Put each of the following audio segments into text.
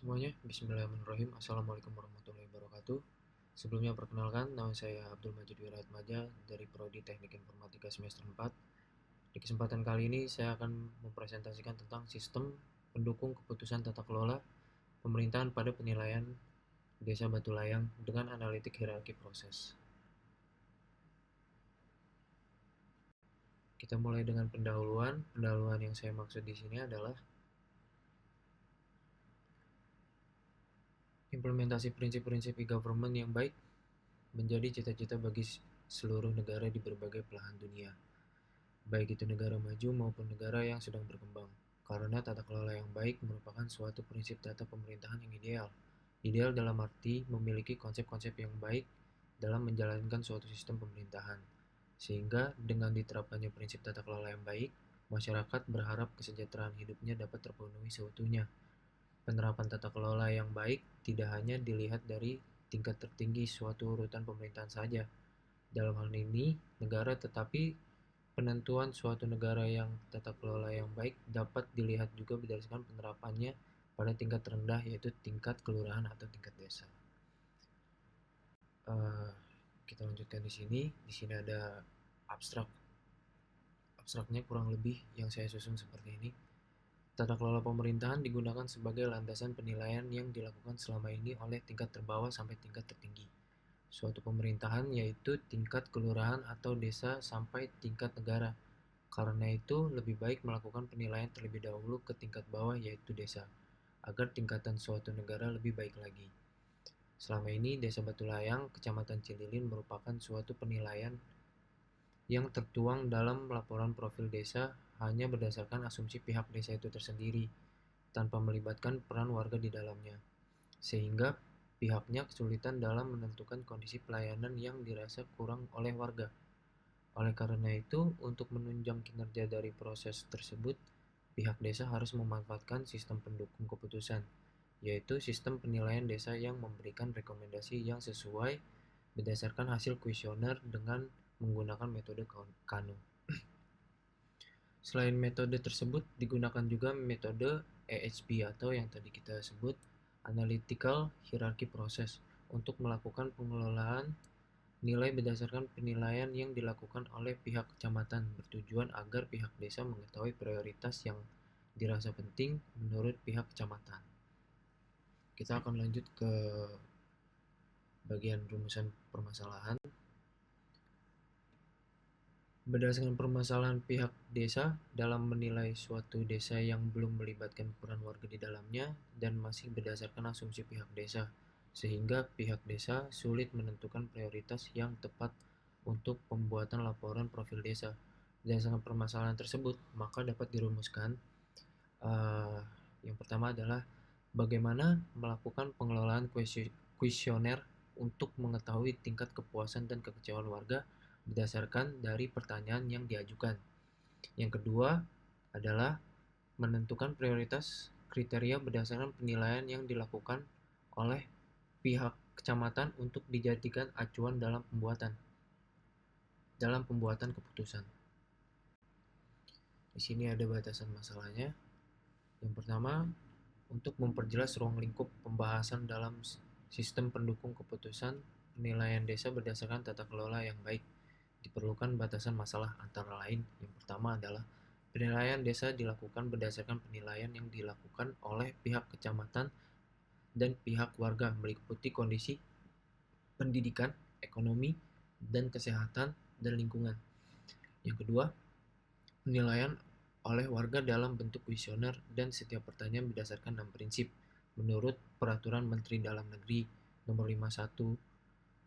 Semuanya, bismillahirrahmanirrahim. Assalamualaikum warahmatullahi wabarakatuh. Sebelumnya perkenalkan, nama saya Abdul Majid Wiratmaja dari Prodi Teknik Informatika semester 4. Di kesempatan kali ini saya akan mempresentasikan tentang sistem pendukung keputusan tata kelola pemerintahan pada penilaian Desa Batu Layang dengan analitik hierarki proses. Kita mulai dengan pendahuluan. Pendahuluan yang saya maksud di sini adalah implementasi prinsip-prinsip e-government yang baik menjadi cita-cita bagi seluruh negara di berbagai belahan dunia, baik itu negara maju maupun negara yang sedang berkembang. Karena tata kelola yang baik merupakan suatu prinsip tata pemerintahan yang ideal. Ideal dalam arti memiliki konsep-konsep yang baik dalam menjalankan suatu sistem pemerintahan. Sehingga dengan diterapkannya prinsip tata kelola yang baik, masyarakat berharap kesejahteraan hidupnya dapat terpenuhi seutuhnya. Penerapan tata kelola yang baik tidak hanya dilihat dari tingkat tertinggi suatu urutan pemerintahan saja. Dalam hal ini, negara, tetapi penentuan suatu negara yang tata kelola yang baik dapat dilihat juga berdasarkan penerapannya pada tingkat terendah, yaitu tingkat kelurahan atau tingkat desa. Kita lanjutkan di sini. Di sini ada abstrak. Abstraknya kurang lebih yang saya susun seperti ini. Tata kelola pemerintahan digunakan sebagai landasan penilaian yang dilakukan selama ini oleh tingkat terbawah sampai tingkat tertinggi suatu pemerintahan, yaitu tingkat kelurahan atau desa sampai tingkat negara. Karena itu, lebih baik melakukan penilaian terlebih dahulu ke tingkat bawah, yaitu desa, agar tingkatan suatu negara lebih baik lagi. Selama ini, Desa Batu Layang, Kecamatan Cililin merupakan suatu penilaian yang tertuang dalam laporan profil desa hanya berdasarkan asumsi pihak desa itu tersendiri, tanpa melibatkan peran warga di dalamnya, sehingga pihaknya kesulitan dalam menentukan kondisi pelayanan yang dirasa kurang oleh warga. Oleh karena itu, untuk menunjang kinerja dari proses tersebut, pihak desa harus memanfaatkan sistem pendukung keputusan, yaitu sistem penilaian desa yang memberikan rekomendasi yang sesuai berdasarkan hasil kuesioner dengan menggunakan metode Kano. Selain metode tersebut, digunakan juga metode AHP atau yang tadi kita sebut Analytical Hierarchy Process untuk melakukan pengelolaan nilai berdasarkan penilaian yang dilakukan oleh pihak kecamatan, bertujuan agar pihak desa mengetahui prioritas yang dirasa penting menurut pihak kecamatan. Kita akan lanjut ke bagian rumusan permasalahan. Berdasarkan permasalahan pihak desa dalam menilai suatu desa yang belum melibatkan peran warga di dalamnya dan masih berdasarkan asumsi pihak desa, sehingga pihak desa sulit menentukan prioritas yang tepat untuk pembuatan laporan profil desa. Berdasarkan permasalahan tersebut, maka dapat dirumuskan. Yang pertama adalah bagaimana melakukan pengelolaan kuesioner untuk mengetahui tingkat kepuasan dan kekecewaan warga berdasarkan dari pertanyaan yang diajukan. Yang kedua adalah menentukan prioritas kriteria berdasarkan penilaian yang dilakukan oleh pihak kecamatan untuk dijadikan acuan dalam pembuatan keputusan. Di sini ada batasan masalahnya. Yang pertama, untuk memperjelas ruang lingkup pembahasan dalam sistem pendukung keputusan penilaian desa berdasarkan tata kelola yang baik, diperlukan batasan masalah antara lain. Yang pertama adalah penilaian desa dilakukan berdasarkan penilaian yang dilakukan oleh pihak kecamatan dan pihak warga meliputi kondisi pendidikan, ekonomi, dan kesehatan dan lingkungan. Yang kedua, penilaian oleh warga dalam bentuk kuesioner dan setiap pertanyaan berdasarkan 6 prinsip menurut Peraturan Menteri Dalam Negeri Nomor 51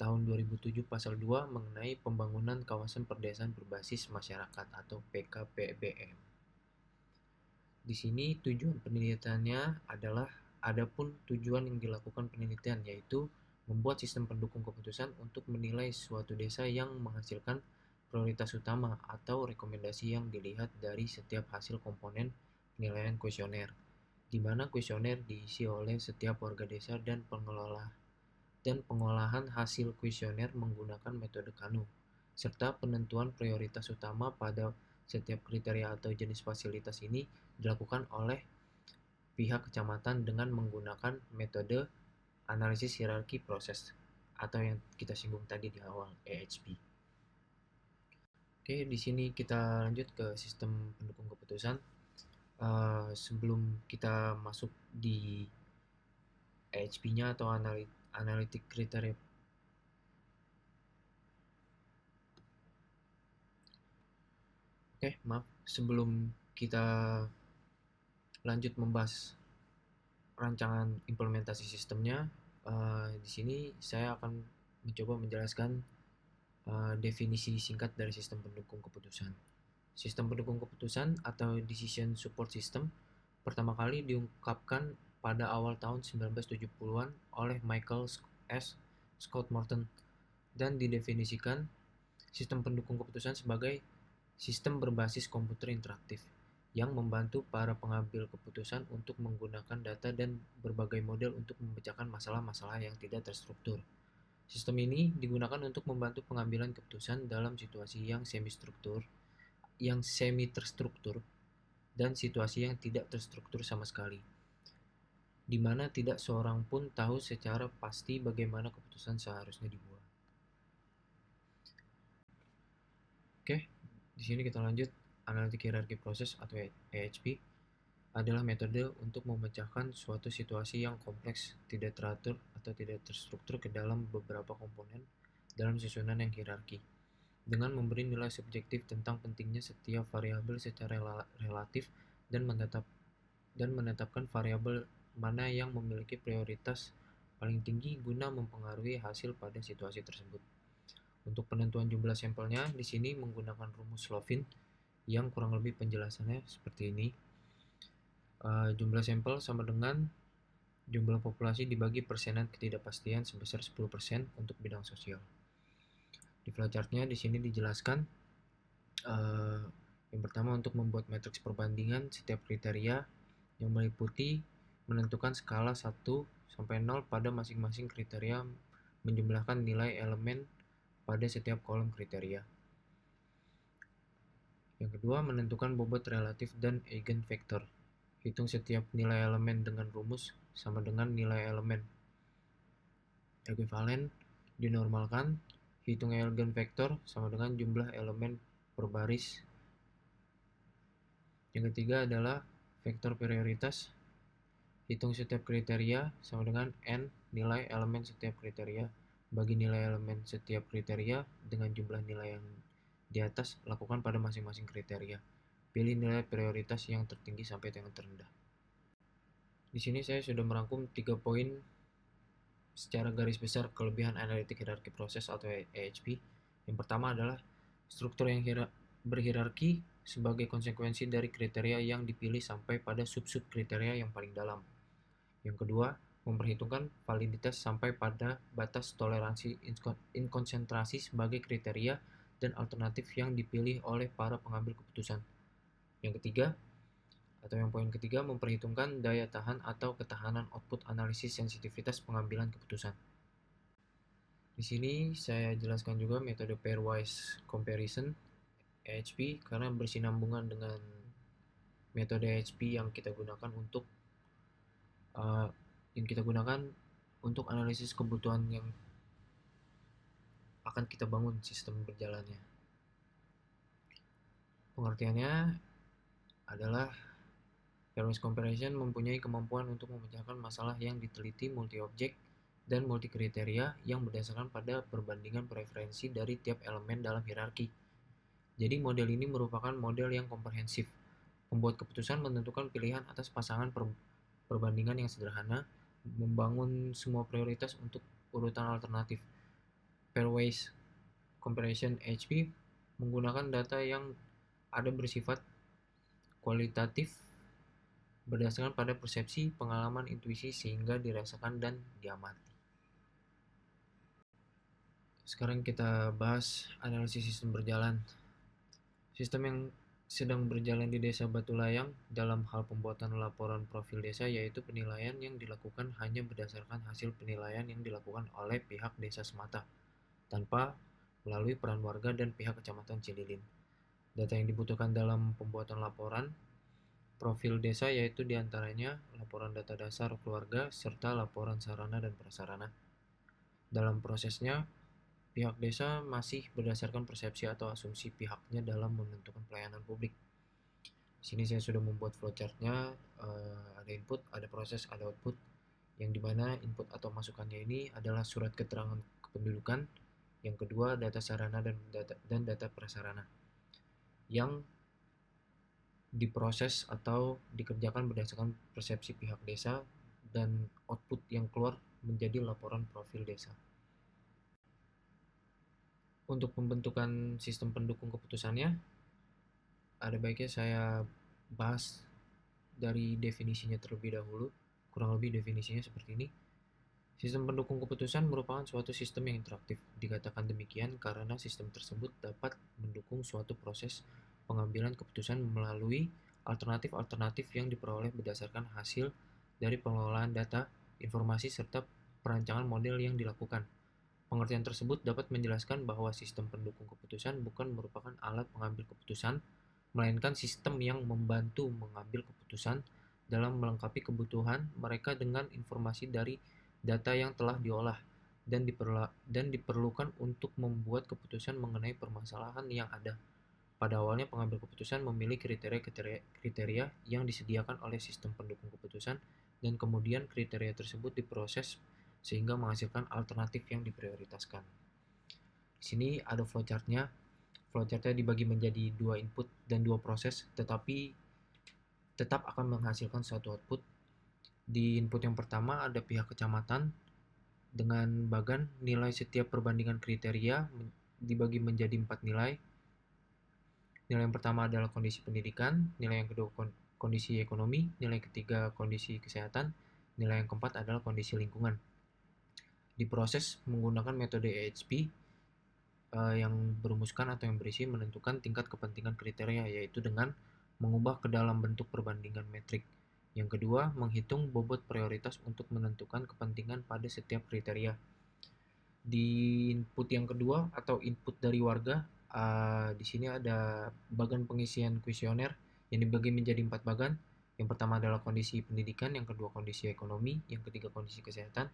Tahun 2007 Pasal 2 mengenai pembangunan kawasan perdesaan berbasis masyarakat atau PKPBM. Di sini tujuan penelitiannya adalah adapun tujuan yang dilakukan penelitian, yaitu membuat sistem pendukung keputusan untuk menilai suatu desa yang menghasilkan prioritas utama atau rekomendasi yang dilihat dari setiap hasil komponen penilaian kuesioner, di mana kuesioner diisi oleh setiap warga desa dan pengolahan hasil kuesioner menggunakan metode Kano, serta penentuan prioritas utama pada setiap kriteria atau jenis fasilitas ini dilakukan oleh pihak kecamatan dengan menggunakan metode analisis hierarki proses atau yang kita singgung tadi di awal, AHP. Oke, di sini kita lanjut ke sistem pendukung keputusan. Sebelum kita masuk di AHP-nya atau analitik kriteria. Oke, maaf. Sebelum kita lanjut membahas rancangan implementasi sistemnya, di sini saya akan mencoba menjelaskan definisi singkat dari sistem pendukung keputusan. Sistem pendukung keputusan atau Decision Support System pertama kali diungkapkan pada awal tahun 1970-an oleh Michael S. Scott Morton dan didefinisikan sistem pendukung keputusan sebagai sistem berbasis komputer interaktif yang membantu para pengambil keputusan untuk menggunakan data dan berbagai model untuk memecahkan masalah-masalah yang tidak terstruktur. Sistem ini digunakan untuk membantu pengambilan keputusan dalam situasi yang semi terstruktur dan situasi yang tidak terstruktur sama sekali, di mana tidak seorang pun tahu secara pasti bagaimana keputusan seharusnya dibuat. Oke, di sini kita lanjut. Analitik hierarki proses atau AHP adalah metode untuk memecahkan suatu situasi yang kompleks, tidak teratur atau tidak terstruktur ke dalam beberapa komponen dalam susunan yang hierarki, dengan memberi nilai subjektif tentang pentingnya setiap variabel secara relatif dan menetapkan variabel mana yang memiliki prioritas paling tinggi guna mempengaruhi hasil pada situasi tersebut. Untuk penentuan jumlah sampelnya, di sini menggunakan rumus Slovin yang kurang lebih penjelasannya seperti ini. Jumlah sampel sama dengan jumlah populasi dibagi persenan ketidakpastian sebesar 10% untuk bidang sosial. Di flowchartnya di sini dijelaskan yang pertama untuk membuat matriks perbandingan setiap kriteria yang meliputi menentukan skala 1 sampai 0 pada masing-masing kriteria, menjumlahkan nilai elemen pada setiap kolom kriteria. Yang kedua, menentukan bobot relatif dan eigenvektor. Hitung setiap nilai elemen dengan rumus sama dengan nilai elemen ekuivalen dinormalkan. Hitung eigenvektor sama dengan jumlah elemen per baris. Yang ketiga adalah vektor prioritas. Hitung setiap kriteria sama dengan n nilai elemen setiap kriteria bagi nilai elemen setiap kriteria dengan jumlah nilai yang di atas, lakukan pada masing-masing kriteria. Pilih nilai prioritas yang tertinggi sampai yang terendah. Di sini saya sudah merangkum 3 poin secara garis besar kelebihan analitik hierarki proses atau AHP. Yang pertama adalah struktur yang berhierarki sebagai konsekuensi dari kriteria yang dipilih sampai pada sub-sub kriteria yang paling dalam. Yang kedua, memperhitungkan validitas sampai pada batas toleransi inkonsentrasi sebagai kriteria dan alternatif yang dipilih oleh para pengambil keputusan. Yang ketiga, atau yang poin ketiga, memperhitungkan daya tahan atau ketahanan output analisis sensitivitas pengambilan keputusan. Di sini saya jelaskan juga metode pairwise comparison AHP karena bersinambungan dengan metode AHP yang kita gunakan untuk analisis kebutuhan yang akan kita bangun sistem berjalannya. Pengertiannya adalah pairwise comparison mempunyai kemampuan untuk memecahkan masalah yang diteliti multi-objek dan multi-kriteria yang berdasarkan pada perbandingan preferensi dari tiap elemen dalam hierarki. Jadi model ini merupakan model yang komprehensif. Pembuat keputusan menentukan pilihan atas pasangan perbandingan yang sederhana, membangun semua prioritas untuk urutan alternatif. Pairwise comparison AHP menggunakan data yang ada bersifat kualitatif berdasarkan pada persepsi, pengalaman, intuisi sehingga dirasakan dan diamati. Sekarang kita bahas analisis sistem berjalan. Sistem yang sedang berjalan di Desa Batu Layang dalam hal pembuatan laporan profil desa yaitu penilaian yang dilakukan hanya berdasarkan hasil penilaian yang dilakukan oleh pihak desa semata, tanpa melalui peran warga dan pihak Kecamatan Cililin. Data yang dibutuhkan dalam pembuatan laporan profil desa, yaitu diantaranya laporan data dasar keluarga serta laporan sarana dan prasarana. Dalam prosesnya, pihak desa masih berdasarkan persepsi atau asumsi pihaknya dalam menentukan pelayanan publik. Di sini saya sudah membuat flowchartnya, ada input, ada proses, ada output, yang dimana input atau masukannya ini adalah surat keterangan kependudukan, yang kedua data sarana dan data prasarana, yang diproses atau dikerjakan berdasarkan persepsi pihak desa, dan output yang keluar menjadi laporan profil desa. Untuk pembentukan sistem pendukung keputusannya, ada baiknya saya bahas dari definisinya terlebih dahulu. Kurang lebih definisinya seperti ini. Sistem pendukung keputusan merupakan suatu sistem yang interaktif. Dikatakan demikian karena sistem tersebut dapat mendukung suatu proses pengambilan keputusan melalui alternatif-alternatif yang diperoleh berdasarkan hasil dari pengelolaan data, informasi, serta perancangan model yang dilakukan. Pengertian tersebut dapat menjelaskan bahwa sistem pendukung keputusan bukan merupakan alat pengambil keputusan, melainkan sistem yang membantu mengambil keputusan dalam melengkapi kebutuhan mereka dengan informasi dari data yang telah diolah dan diperlukan untuk membuat keputusan mengenai permasalahan yang ada. Pada awalnya, pengambil keputusan memilih kriteria yang disediakan oleh sistem pendukung keputusan, dan kemudian kriteria tersebut diproses sehingga menghasilkan alternatif yang diprioritaskan. Di sini ada flowchartnya. Flowchartnya dibagi menjadi 2 input dan 2 proses, tetapi tetap akan menghasilkan satu output. Di input yang pertama ada pihak kecamatan dengan bagan nilai setiap perbandingan kriteria dibagi menjadi 4 nilai. Nilai yang pertama adalah kondisi pendidikan, nilai yang kedua kondisi ekonomi, nilai ketiga kondisi kesehatan, nilai yang keempat adalah kondisi lingkungan. Diproses menggunakan metode AHP yang berumuskan atau yang berisi menentukan tingkat kepentingan kriteria, yaitu dengan mengubah ke dalam bentuk perbandingan metrik. Yang kedua, menghitung bobot prioritas untuk menentukan kepentingan pada setiap kriteria. Di input yang kedua atau input dari warga, di sini ada bagan pengisian kuesioner yang dibagi menjadi 4 bagan. Yang pertama adalah kondisi pendidikan, yang kedua kondisi ekonomi, yang ketiga kondisi kesehatan,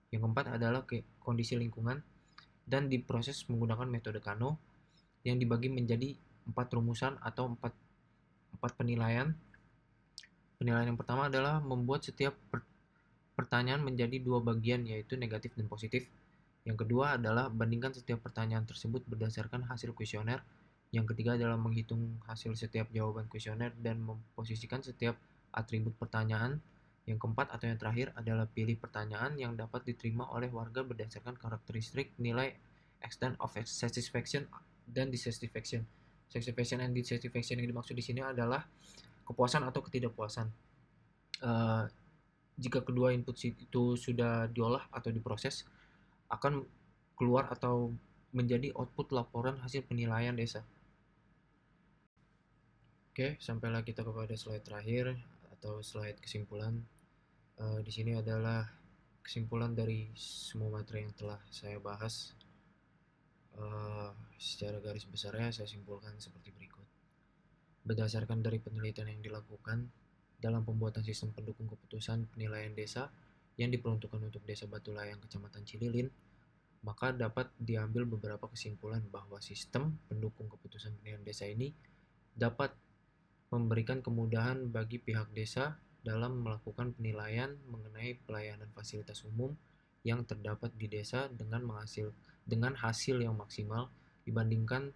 yang keempat adalah kondisi lingkungan, dan diproses menggunakan metode Kano yang dibagi menjadi 4 rumusan atau 4 penilaian. Penilaian yang pertama adalah membuat setiap pertanyaan menjadi 2 bagian, yaitu negatif dan positif. Yang kedua adalah bandingkan setiap pertanyaan tersebut berdasarkan hasil kuesioner. Yang ketiga adalah menghitung hasil setiap jawaban kuesioner dan memposisikan setiap atribut pertanyaan. Yang keempat atau yang terakhir adalah pilih pertanyaan yang dapat diterima oleh warga berdasarkan karakteristik nilai extent of satisfaction dan dissatisfaction. Satisfaction and dissatisfaction yang dimaksud di sini adalah kepuasan atau ketidakpuasan. Jika kedua input itu sudah diolah atau diproses, akan keluar atau menjadi output laporan hasil penilaian desa. Oke, sampailah kita kepada slide terakhir atau slide kesimpulan. Di sini adalah kesimpulan dari semua materi yang telah saya bahas. Secara garis besarnya saya simpulkan seperti berikut. Berdasarkan dari penelitian yang dilakukan dalam pembuatan sistem pendukung keputusan penilaian desa yang diperuntukkan untuk Desa Batulayang, Kecamatan Cililin, maka dapat diambil beberapa kesimpulan bahwa sistem pendukung keputusan penilaian desa ini dapat memberikan kemudahan bagi pihak desa dalam melakukan penilaian mengenai pelayanan fasilitas umum yang terdapat di desa dengan hasil yang maksimal dibandingkan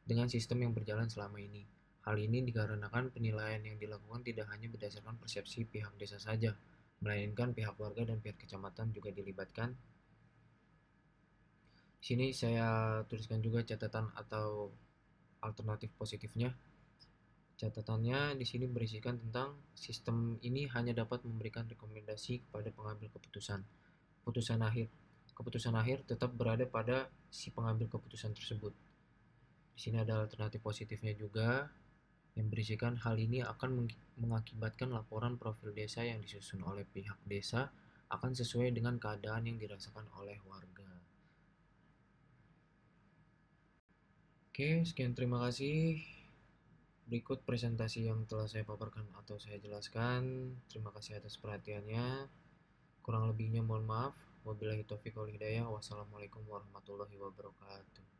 dengan sistem yang berjalan selama ini. Hal ini dikarenakan penilaian yang dilakukan tidak hanya berdasarkan persepsi pihak desa saja, melainkan pihak warga dan pihak kecamatan juga dilibatkan. Di sini saya tuliskan juga catatan atau alternatif positifnya. Catatannya di sini berisikan tentang sistem ini hanya dapat memberikan rekomendasi kepada pengambil keputusan. Keputusan akhir tetap berada pada si pengambil keputusan tersebut. Di sini ada alternatif positifnya juga yang berisikan hal ini akan mengakibatkan laporan profil desa yang disusun oleh pihak desa akan sesuai dengan keadaan yang dirasakan oleh warga. Oke, sekian terima kasih. Berikut presentasi yang telah saya paparkan atau saya jelaskan. Terima kasih atas perhatiannya. Kurang lebihnya mohon maaf. Wabillahi taufiq wal hidayah. Wassalamualaikum warahmatullahi wabarakatuh.